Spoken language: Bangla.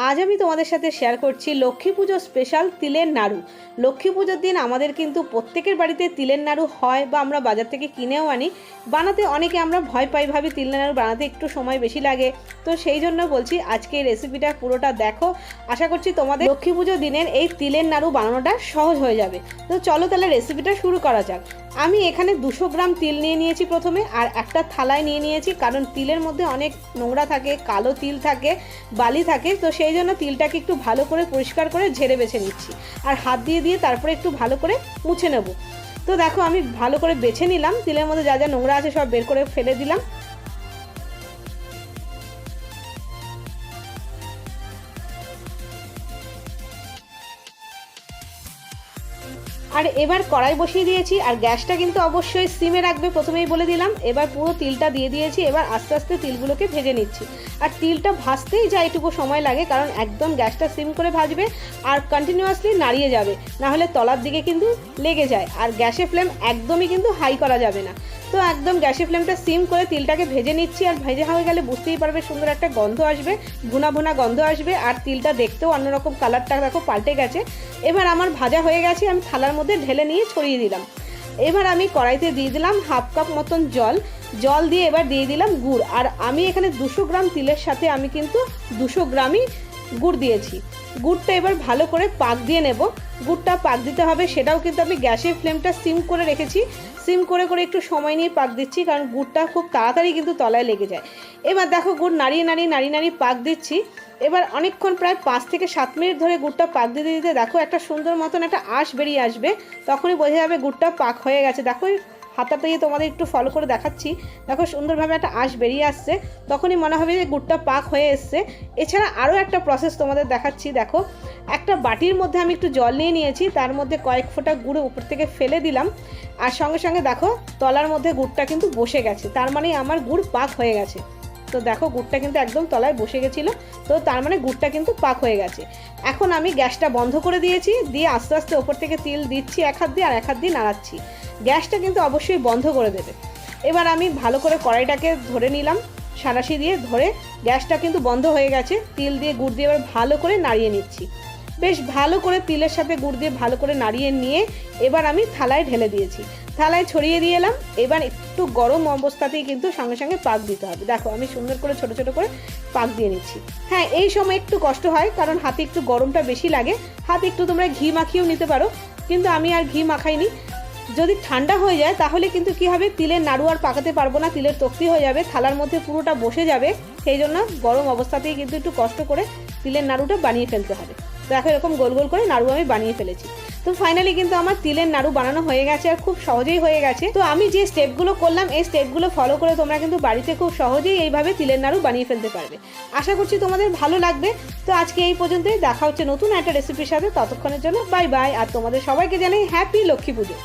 आज আমি তোমাদের সাথে শেয়ার করছি লক্ষ্মী পুজো স্পেশাল তিলের নাড়ু। লক্ষ্মী পুজোর দিন আমাদের কিন্তু প্রত্যেকের বাড়িতে তিলের নাড়ু হয় বা আমরা বাজার থেকে কিনেও আনি। বানাতে অনেকে আমরা ভয় পাই, ভাবি তিলের নাড়ু বানাতে একটু সময় বেশি লাগে। তো সেই জন্য বলছি আজকে এই রেসিপিটা পুরোটা দেখো। আশা করছি তোমাদের লক্ষ্মী পুজোর দিনের এই তিলের নাড়ু বানানোটা সহজ হয়ে যাবে। তো চলো তাহলে রেসিপিটা শুরু করা যাক। আমি এখানে 200 গ্রাম তিল নিয়ে নিয়েছি প্রথমে, আর একটা থালায় নিয়ে নিয়েছি, কারণ তিলের মধ্যে অনেক নোংরা থাকে, কালো তিল থাকে, বালি থাকে। তো সেই জন্য তিলটাকে একটু ভালো করে পরিষ্কার করে ঝেড়ে বেছে নিচ্ছি, আর হাত দিয়ে তারপরে একটু ভালো করে মুছে নেব। তো দেখো আমি ভালো করে বেছে নিলাম, তিলের মধ্যে যা যা নোংরা আছে সব বের করে ফেলে দিলাম। আর এবার কড়াই বসিয়ে দিয়েছি, আর গ্যাসটা কিন্তু অবশ্যই সিমে রাখবে, প্রথমেই বলে দিলাম। এবার পুরো তিলটা দিয়ে দিয়েছি, এবার আস্তে আস্তে তিলগুলোকে ভেজে নিচ্ছি। আর তিলটা ভাজতেই যা এটুকু সময় লাগে, কারণ একদম গ্যাসটা সিম করে ভাজবে আর কন্টিনিউয়াসলি নাড়িয়ে যাবে, না হলে তলার দিকে কিন্তু লেগে যায়। আর গ্যাসের ফ্লেম একদমই কিন্তু হাই করা যাবে না। তো একদম গ্যাসের ফ্লেমটা সিম করে তিলটাকে ভেজে নিচ্ছি। আর ভেজে হয়ে গেলে বুঝতেই পারবে সুন্দর একটা গন্ধ আসবে, ভুনা ভুনা গন্ধ আসবে। আর তিলটা দেখতেও অন্যরকম, কালারটা দেখো পাল্টে গেছে। এবার আমার ভাজা হয়ে গেছে, আমি থালার মধ্যে ঢেলে নিয়ে ছড়িয়ে দিলাম। এবার আমি কড়াইতে দিয়ে দিলাম 1/2 কাপ মতন জল দিয়ে এবার দিয়ে দিলাম গুড়। আর আমি এখানে 200 গ্রাম তিলের সাথে আমি কিন্তু 200 গ্রামই গুড় দিয়েছি। গুড়টা এবার ভালো করে পাক দিয়ে নেব। গুড়টা পাক দিতে হবে, সেটাও কিন্তু আমি গ্যাসের ফ্লেমটা সিম করে রেখেছি। সিম করে করে একটু সময় নিয়ে পাক দিচ্ছি, কারণ গুড়টা খুব তাড়াতাড়ি কিন্তু তলায় লেগে যায়। এবার দেখো গুড় নাড়িয়ে নাড়িয়ে পাক দিচ্ছি। এবার অনেকক্ষণ প্রায় 5 থেকে 7 মিনিট ধরে গুড়টা পাক দিতে দিতে দেখো একটা সুন্দর মতন একটা আঁশ বেরিয়ে আসবে, তখনই বোঝা যাবে গুড়টা পাক হয়ে গেছে। দেখো হাতাটা দিয়ে তোমাদের একটু ফলো করে দেখাচ্ছি, দেখো সুন্দরভাবে একটা আঁশ বেরিয়ে আসছে, তখনই মনে হবে যে গুড়টা পাক হয়ে এসছে। এছাড়া আরও একটা প্রসেস তোমাদের দেখাচ্ছি। দেখো একটা বাটির মধ্যে আমি একটু জল নিয়ে নিয়েছি, তার মধ্যে কয়েক ফোঁটা গুঁড়ো উপর থেকে ফেলে দিলাম। আর সঙ্গে সঙ্গে দেখো তলার মধ্যে গুড়টা কিন্তু বসে গেছে, তার মানে আমার গুড় পাক হয়ে গেছে। তো দেখো গুড়টা কিন্তু একদম তলায় বসে গেছিলো, তো তার মানে গুড়টা কিন্তু পাক হয়ে গেছে। এখন আমি গ্যাসটা বন্ধ করে দিয়েছি, দিয়ে আস্তে আস্তে ওপর থেকে তিল দিচ্ছি এক হাত দিয়ে, আর এক হাত দিয়ে নাড়াচ্ছি। গ্যাসটা কিন্তু অবশ্যই বন্ধ করে দেবে। এবার আমি ভালো করে কড়াইটাকে ধরে নিলাম, সাঁড়াশি দিয়ে ধরে। গ্যাসটা কিন্তু বন্ধ হয়ে গেছে, তিল দিয়ে গুড় দিয়ে এবার ভালো করে নাড়িয়ে নিচ্ছি। বেশ ভালো করে তিলের সাথে গুড় দিয়ে ভালো করে নাড়িয়ে নিয়ে এবার আমি থালায় ঢেলে দিয়েছি, থালায় ছড়িয়ে দিয়ে এলাম। এবার একটু গরম অবস্থাতেই কিন্তু সঙ্গে সঙ্গে পাক দিতে হবে। দেখো আমি সুন্দর করে ছোট ছোট করে পাক দিয়ে নিচ্ছি। হ্যাঁ, এই সময় একটু কষ্ট হয়, কারণ হাতে একটু গরমটা বেশি লাগে। হাতে একটু তোমরা ঘি মাখিয়েও নিতে পারো, কিন্তু আমি আর ঘি মাখাইনি। যদি ঠান্ডা হয়ে যায় তাহলে কিন্তু কি হবে, তিলের নাড়ু আর পাকাতে পারবো না, তিলের তক্তি হয়ে যাবে, থালার মধ্যে পুরোটা বসে যাবে। সেই জন্য গরম অবস্থাতেই কিন্তু একটু কষ্ট করে তিলের নাড়ুটা বানিয়ে ফেলতে হবে। দেখো এরকম গোল গোল করে নাড়ু আমি বানিয়ে ফেলেছি। তো ফাইনালি কিন্তু আমার তিলের নাড়ু বানানো হয়ে গেছে, আর খুব সহজেই হয়ে গেছে। তো আমি যে স্টেপগুলো করলাম, এই স্টেপগুলো ফলো করে তোমরা কিন্তু বাড়িতে খুব সহজেই এইভাবে তিলের নাড়ু বানিয়ে ফেলতে পারবে। আশা করছি তোমাদের ভালো লাগবে। তো আজকে এই পর্যন্তই, দেখা হচ্ছে নতুন একটা রেসিপির সাথে। ততক্ষণের জন্য বাই বাই, আর তোমাদের সবাইকে জানাই হ্যাপি লক্ষ্মী পুজো।